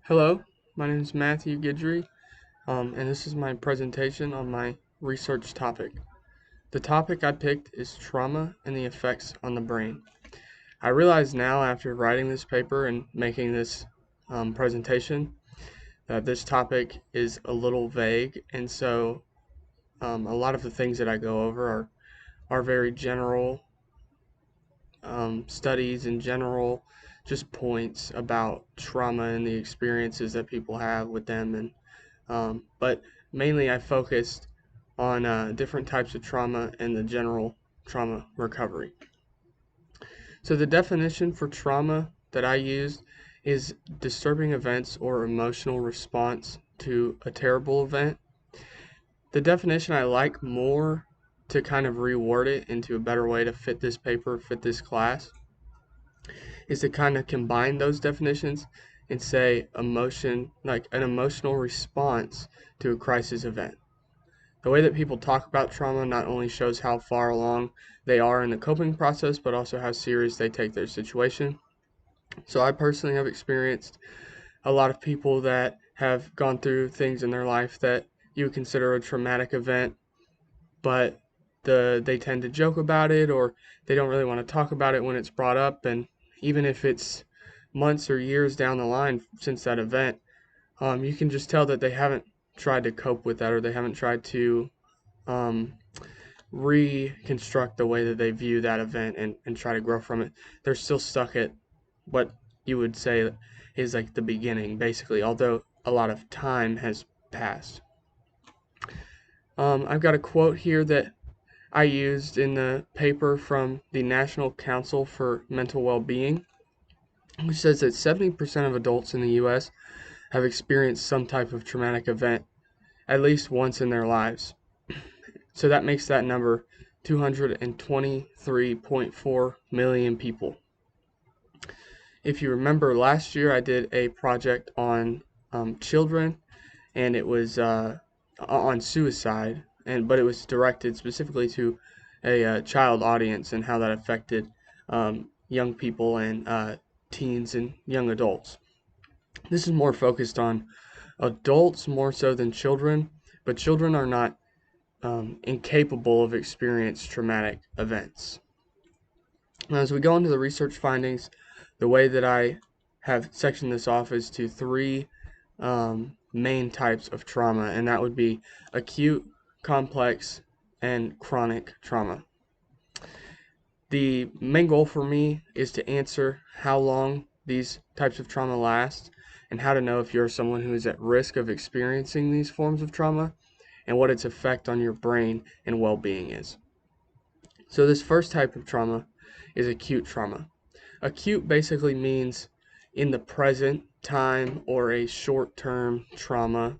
Hello, my name is Matthew Guidry, and this is my presentation on my research topic. The topic I picked is trauma and the effects on the brain. I realize now after writing this paper and making this presentation that this topic is a little vague, and so a lot of the things that I go over are very general studies and general just points about trauma and the experiences that people have with them but mainly I focused on different types of trauma and the general trauma recovery. So the definition for trauma that I used is disturbing events or emotional response to a terrible event. The definition I like more to kind of reword it into a better way to fit this paper, fit this class, is to kind of combine those definitions and say emotion, like an emotional response to a crisis event. The way that people talk about trauma not only shows how far along they are in the coping process, but also how serious they take their situation. So I personally have experienced a lot of people that have gone through things in their life that you would consider a traumatic event, but they tend to joke about it, or they don't really want to talk about it when it's brought up. And even if it's months or years down the line since that event, you can just tell that they haven't tried to cope with that, or they haven't tried to um, reconstruct the way that they view that event and try to grow from it. They're still stuck at what you would say is like the beginning, basically, although a lot of time has passed. I've got a quote here that I used in the paper from the National Council for Mental Well-Being, which says that 70% of adults in the U.S. have experienced some type of traumatic event at least once in their lives. So that makes that number 223.4 million people. If you remember, last year I did a project on children, and it was on suicide, but it was directed specifically to a child audience and how that affected young people and teens and young adults. This is more focused on adults more so than children, but children are not incapable of experiencing traumatic events. Now, as we go into the research findings, the way that I have sectioned this off is to three main types of trauma, and that would be acute, complex, and chronic trauma. The main goal for me is to answer how long these types of trauma last and how to know if you're someone who is at risk of experiencing these forms of trauma and what its effect on your brain and well-being is. So this first type of trauma is acute trauma. Acute basically means in the present time or a short-term trauma.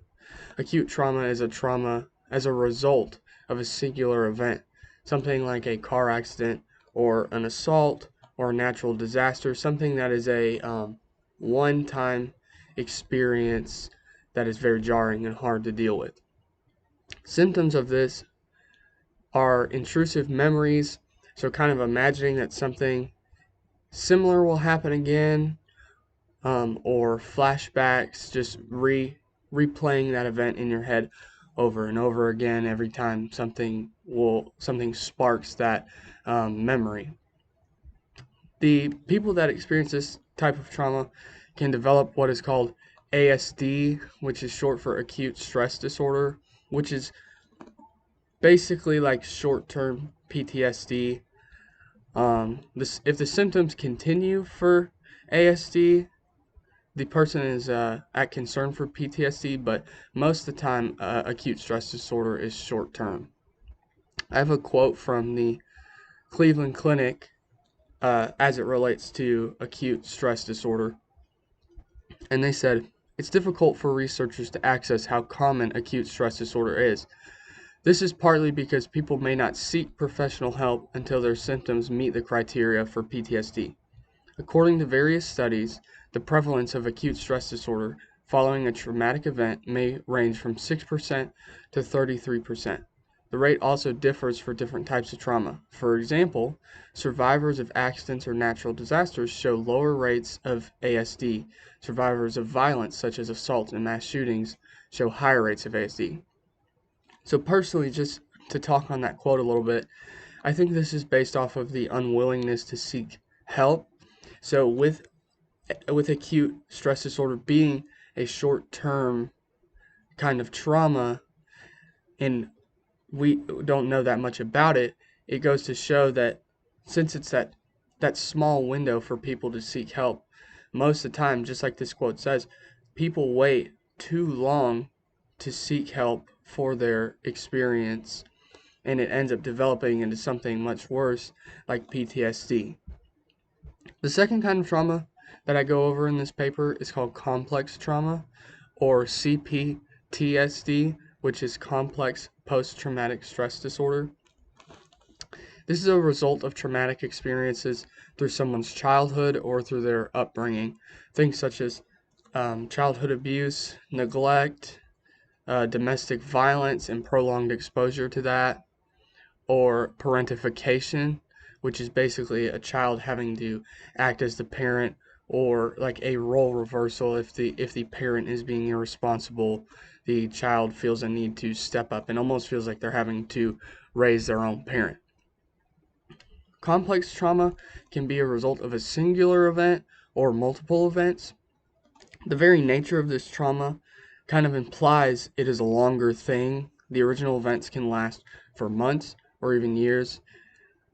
Acute trauma is a trauma as a result of a singular event, something like a car accident or an assault or a natural disaster, something that is a one-time experience that is very jarring and hard to deal with. Symptoms of this are intrusive memories, so kind of imagining that something similar will happen again, or flashbacks, just replaying that event in your head over and over again every time something sparks that memory. The people that experience this type of trauma can develop what is called ASD, which is short for acute stress disorder, which is basically like short-term PTSD. If the symptoms continue for ASD, the person is at concern for PTSD, but most of the time, acute stress disorder is short-term. I have a quote from the Cleveland Clinic as it relates to acute stress disorder, and they said, "It's difficult for researchers to access how common acute stress disorder is. This is partly because people may not seek professional help until their symptoms meet the criteria for PTSD. According to various studies, the prevalence of acute stress disorder following a traumatic event may range from 6% to 33%. The rate also differs for different types of trauma. For example, survivors of accidents or natural disasters show lower rates of ASD. Survivors of violence, such as assault and mass shootings, show higher rates of ASD. So personally, just to talk on that quote a little bit, I think this is based off of the unwillingness to seek help. So with acute stress disorder being a short-term kind of trauma, and we don't know that much about it, it goes to show that since it's that small window for people to seek help, most of the time, just like this quote says, people wait too long to seek help for their experience, and it ends up developing into something much worse, like PTSD. The second kind of trauma that I go over in this paper is called complex trauma, or CPTSD, which is complex post-traumatic stress disorder. This is a result of traumatic experiences through someone's childhood or through their upbringing. Things such as childhood abuse, neglect, domestic violence, and prolonged exposure to that, or parentification, which is basically a child having to act as the parent, or like a role reversal. If the parent is being irresponsible, the child feels a need to step up and almost feels like they're having to raise their own parent. Complex trauma can be a result of a singular event or multiple events. The very nature of this trauma kind of implies it is a longer thing. The original events can last for months or even years,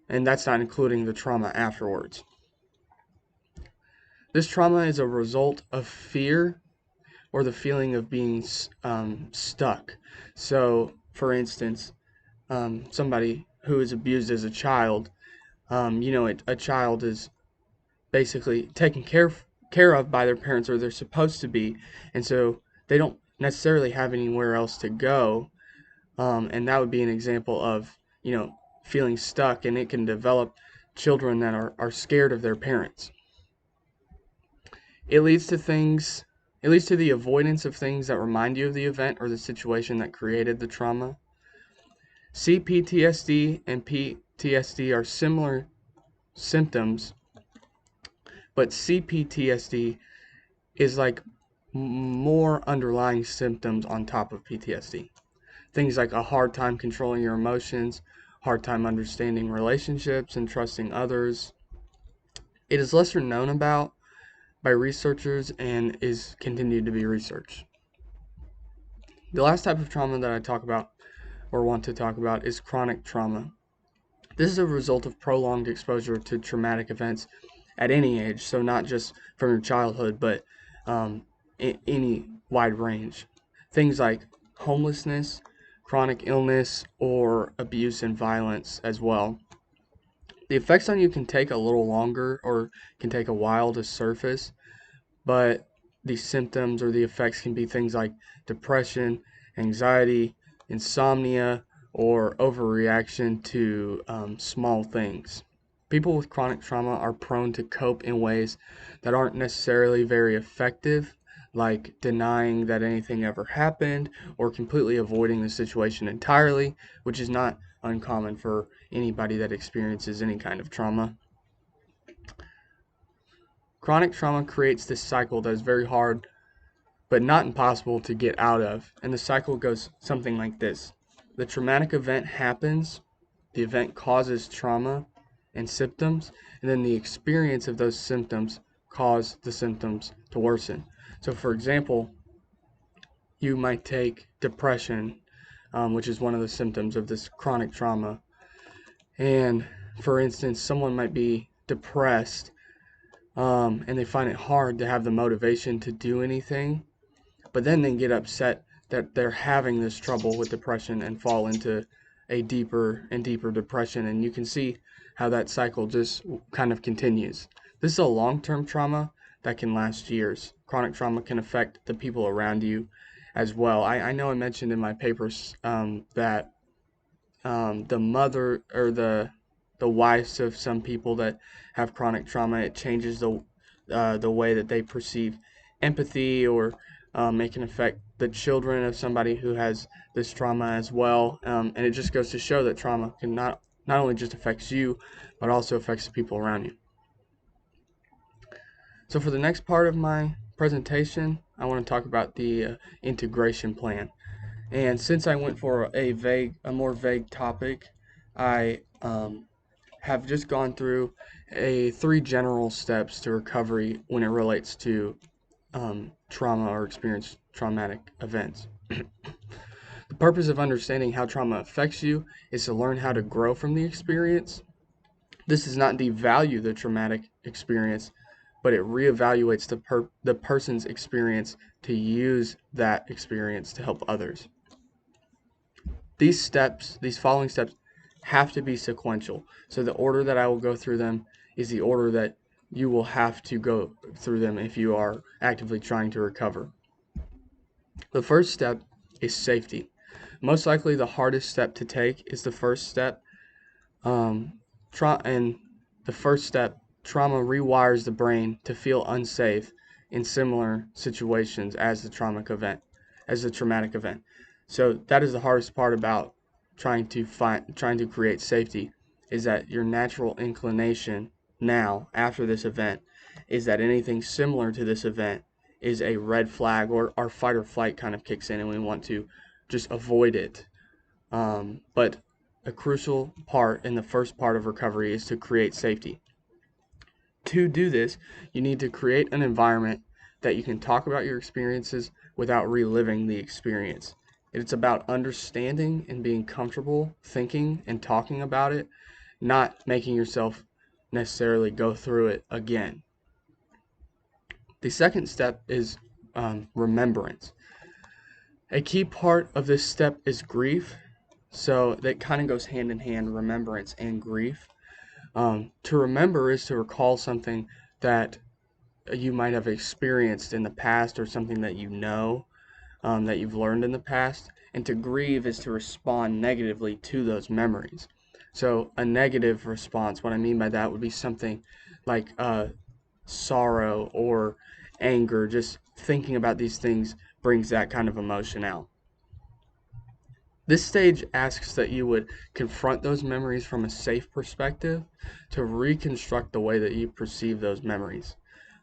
and that's not including the trauma afterwards. This trauma is a result of fear or the feeling of being stuck. So, for instance, somebody who is abused as a child, a child is basically taken care of by their parents, or they're supposed to be, and so they don't necessarily have anywhere else to go, and that would be an example of feeling stuck, and it can develop children that are scared of their parents. It leads to the avoidance of things that remind you of the event or the situation that created the trauma. CPTSD and PTSD are similar symptoms, but CPTSD is like more underlying symptoms on top of PTSD. Things like a hard time controlling your emotions, hard time understanding relationships and trusting others. It is lesser known about by researchers and is continued to be researched. The last type of trauma that I talk about or want to talk about is chronic trauma. This is a result of prolonged exposure to traumatic events at any age, so not just from your childhood, but any wide range. Things like homelessness, chronic illness, or abuse and violence as well. The effects on you can take a little longer or can take a while to surface, but the symptoms or the effects can be things like depression, anxiety, insomnia, or overreaction to small things. People with chronic trauma are prone to cope in ways that aren't necessarily very effective, like denying that anything ever happened or completely avoiding the situation entirely, which is not uncommon for anybody that experiences any kind of trauma. Chronic trauma creates this cycle that is very hard but not impossible to get out of, and the cycle goes something like this. The traumatic event happens, the event causes trauma and symptoms, and then the experience of those symptoms cause the symptoms to worsen. So for example, you might take depression, which is one of the symptoms of this chronic trauma, and for instance, someone might be depressed, and they find it hard to have the motivation to do anything, but then they get upset that they're having this trouble with depression and fall into a deeper and deeper depression, and you can see how that cycle just kind of continues. This is a long-term trauma that can last years. Chronic trauma can affect the people around you as well. I know I mentioned in my papers that the mother or the wives of some people that have chronic trauma, it changes the way that they perceive empathy, or it can affect the children of somebody who has this trauma as well. And it just goes to show that trauma can not only just affects you, but also affects the people around you. So for the next part of my presentation, I want to talk about the integration plan. And since I went for a more vague topic, I have just gone through 3 general steps to recovery when it relates to trauma or experience traumatic events. The purpose of understanding how trauma affects you is to learn how to grow from the experience. This does not devalue the traumatic experience, but it reevaluates the person's experience to use that experience to help others. These following steps, have to be sequential. So the order that I will go through them is the order that you will have to go through them if you are actively trying to recover. The first step is safety. Most likely the hardest step to take is the first step. And the first step, trauma rewires the brain to feel unsafe in similar situations as the traumatic event. So that is the hardest part about trying to create safety, is that your natural inclination now after this event is that anything similar to this event is a red flag, or our fight or flight kind of kicks in and we want to just avoid it. But a crucial part in the first part of recovery is to create safety. To do this, you need to create an environment that you can talk about your experiences without reliving the experience. It's about understanding and being comfortable thinking and talking about it, not making yourself necessarily go through it again. The second step is remembrance. A key part of this step is grief. So that kind of goes hand in hand, remembrance and grief. To remember is to recall something that you might have experienced in the past, or something that you know, that you've learned in the past. And to grieve is to respond negatively to those memories. So a negative response, what I mean by that would be something like sorrow or anger. Just thinking about these things brings that kind of emotion out. This stage asks that you would confront those memories from a safe perspective to reconstruct the way that you perceive those memories.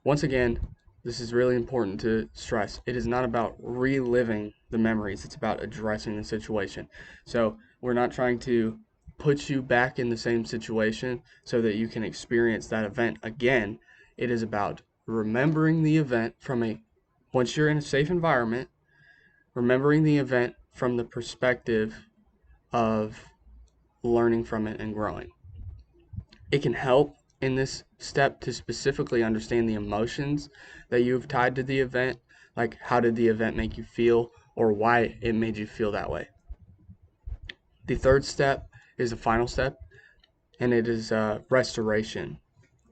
Once again, this is really important to stress. It is not about reliving the memories. It's about addressing the situation. So we're not trying to put you back in the same situation so that you can experience that event again. It is about remembering the event once you're in a safe environment, remembering the event from the perspective of learning from it and growing. It can help in this step to specifically understand the emotions that you've tied to the event, like how did the event make you feel, or why it made you feel that way. The third step is the final step, and it is restoration.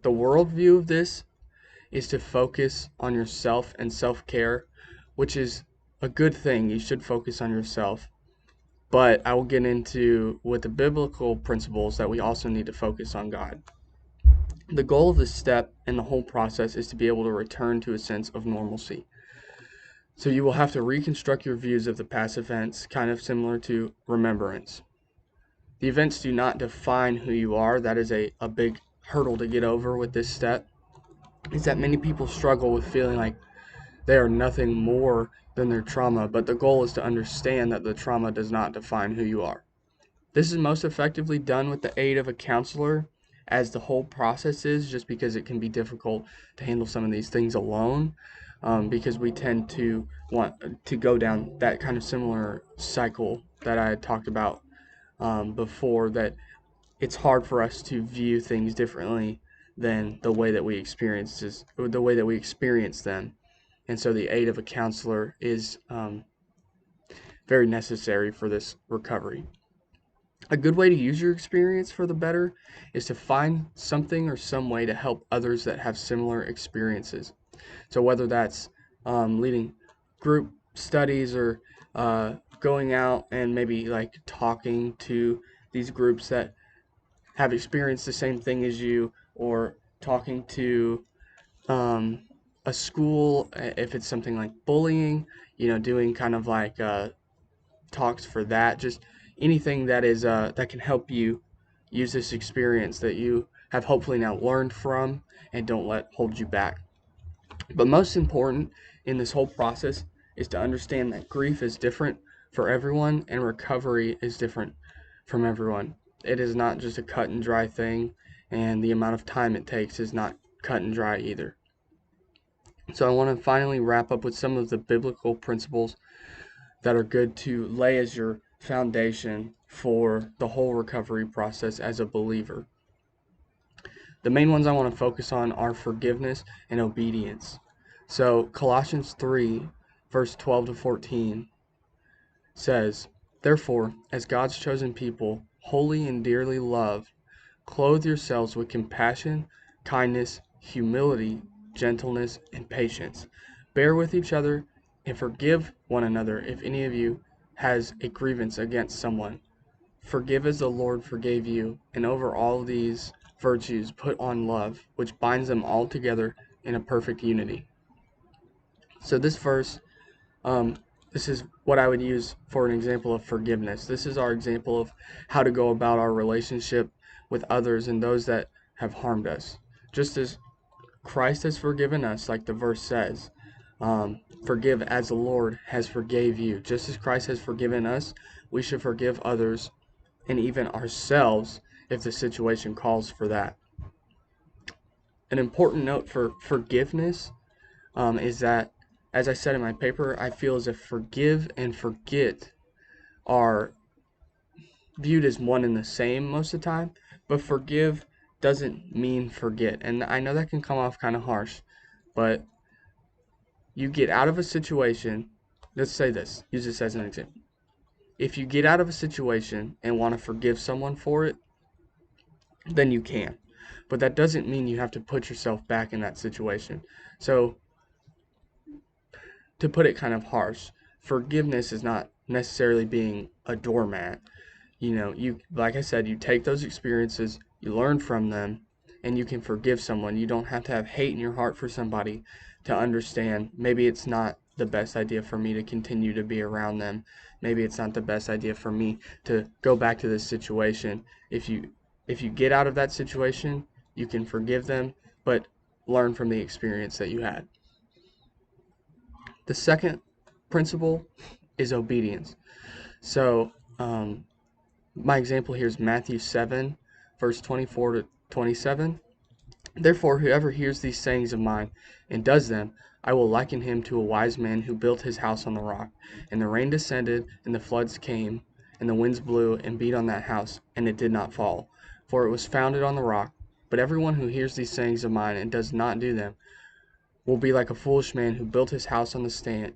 The worldview of this is to focus on yourself and self-care, which is a good thing. You should focus on yourself. But I will get into with the biblical principles that we also need to focus on God. The goal of this step and the whole process is to be able to return to a sense of normalcy. So you will have to reconstruct your views of the past events, kind of similar to remembrance. The events do not define who you are. That is a big hurdle to get over with this step, is that many people struggle with feeling like they are nothing more than their trauma, but the goal is to understand that the trauma does not define who you are. This is most effectively done with the aid of a counselor, as the whole process is, just because it can be difficult to handle some of these things alone, because we tend to want to go down that kind of similar cycle that I had talked about before, that it's hard for us to view things differently than the way that we experience them. And so the aid of a counselor is very necessary for this recovery. A good way to use your experience for the better is to find something or some way to help others that have similar experiences. So whether that's leading group studies, or going out and maybe like talking to these groups that have experienced the same thing as you, or talking to a school, if it's something like bullying, doing kind of like talks for that, just anything that is that can help you use this experience that you have hopefully now learned from and don't let hold you back. But most important in this whole process is to understand that grief is different for everyone and recovery is different from everyone. It is not just a cut and dry thing, and the amount of time it takes is not cut and dry either. So I want to finally wrap up with some of the biblical principles that are good to lay as your foundation for the whole recovery process as a believer. The main ones I want to focus on are forgiveness and obedience. So Colossians 3, verse 12 to 14 says, "Therefore, as God's chosen people, holy and dearly loved, clothe yourselves with compassion, kindness, humility, gentleness, and patience. Bear with each other and forgive one another if any of you has a grievance against someone. Forgive as the Lord forgave you, and over all these virtues put on love, which binds them all together in a perfect unity." So this verse, this is what I would use for an example of forgiveness. This is our example of how to go about our relationship with others and those that have harmed us. Just as Christ has forgiven us, like the verse says, forgive as the Lord has forgave you. Just as Christ has forgiven us, we should forgive others and even ourselves if the situation calls for that. An important note for forgiveness is that, as I said in my paper, I feel as if forgive and forget are viewed as one and the same most of the time, but forgive doesn't mean forget. And I know that can come off kind of harsh, but you get out of a situation, let's say this, use this as an example. If you get out of a situation and want to forgive someone for it, then you can. But that doesn't mean you have to put yourself back in that situation. So, to put it kind of harsh, forgiveness is not necessarily being a doormat. You, like I said, you take those experiences, you learn from them, and you can forgive someone. You don't have to have hate in your heart for somebody to understand maybe it's not the best idea for me to continue to be around them. Maybe it's not the best idea for me to go back to this situation. If you get out of that situation, you can forgive them, but learn from the experience that you had. The second principle is obedience. So, my example here is Matthew 7, verse 24 to 27. "Therefore, whoever hears these sayings of mine and does them, I will liken him to a wise man who built his house on the rock. And the rain descended, and the floods came, and the winds blew and beat on that house, and it did not fall, for it was founded on the rock. But everyone who hears these sayings of mine and does not do them will be like a foolish man who built his house on the sand.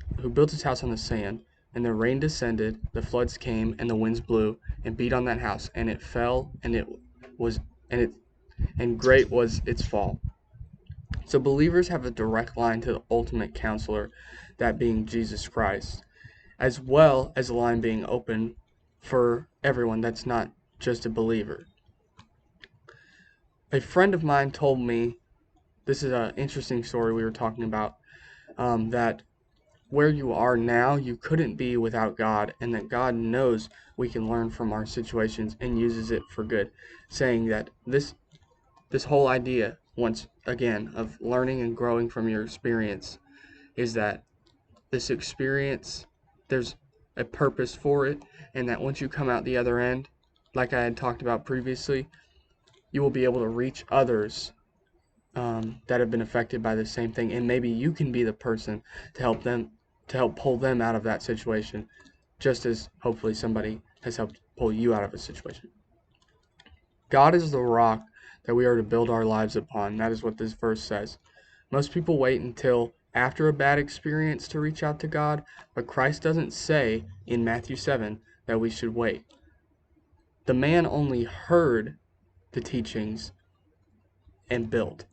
And the rain descended, the floods came, and the winds blew and beat on that house, and it fell, and great was its fall." So believers have a direct line to the ultimate counselor, that being Jesus Christ, as well as a line being open for everyone that's not just a believer. A friend of mine told me, this is an interesting story we were talking about, that where you are now, you couldn't be without God, and that God knows we can learn from our situations and uses it for good, saying that this whole idea, once again, of learning and growing from your experience is that this experience, there's a purpose for it, and that once you come out the other end, like I had talked about previously, you will be able to reach others that have been affected by the same thing, and maybe you can be the person to help pull them out of that situation, just as hopefully somebody has helped pull you out of a situation. God is the rock that we are to build our lives upon. That is what this verse says. Most people wait until after a bad experience to reach out to God, but Christ doesn't say in Matthew 7 that we should wait. The man only heard the teachings and built.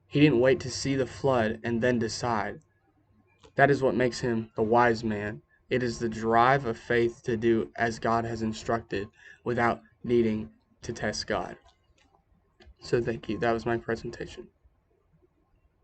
He didn't wait to see the flood and then decide. That is what makes him the wise man. It is the drive of faith to do as God has instructed without needing to test God. So thank you. That was my presentation.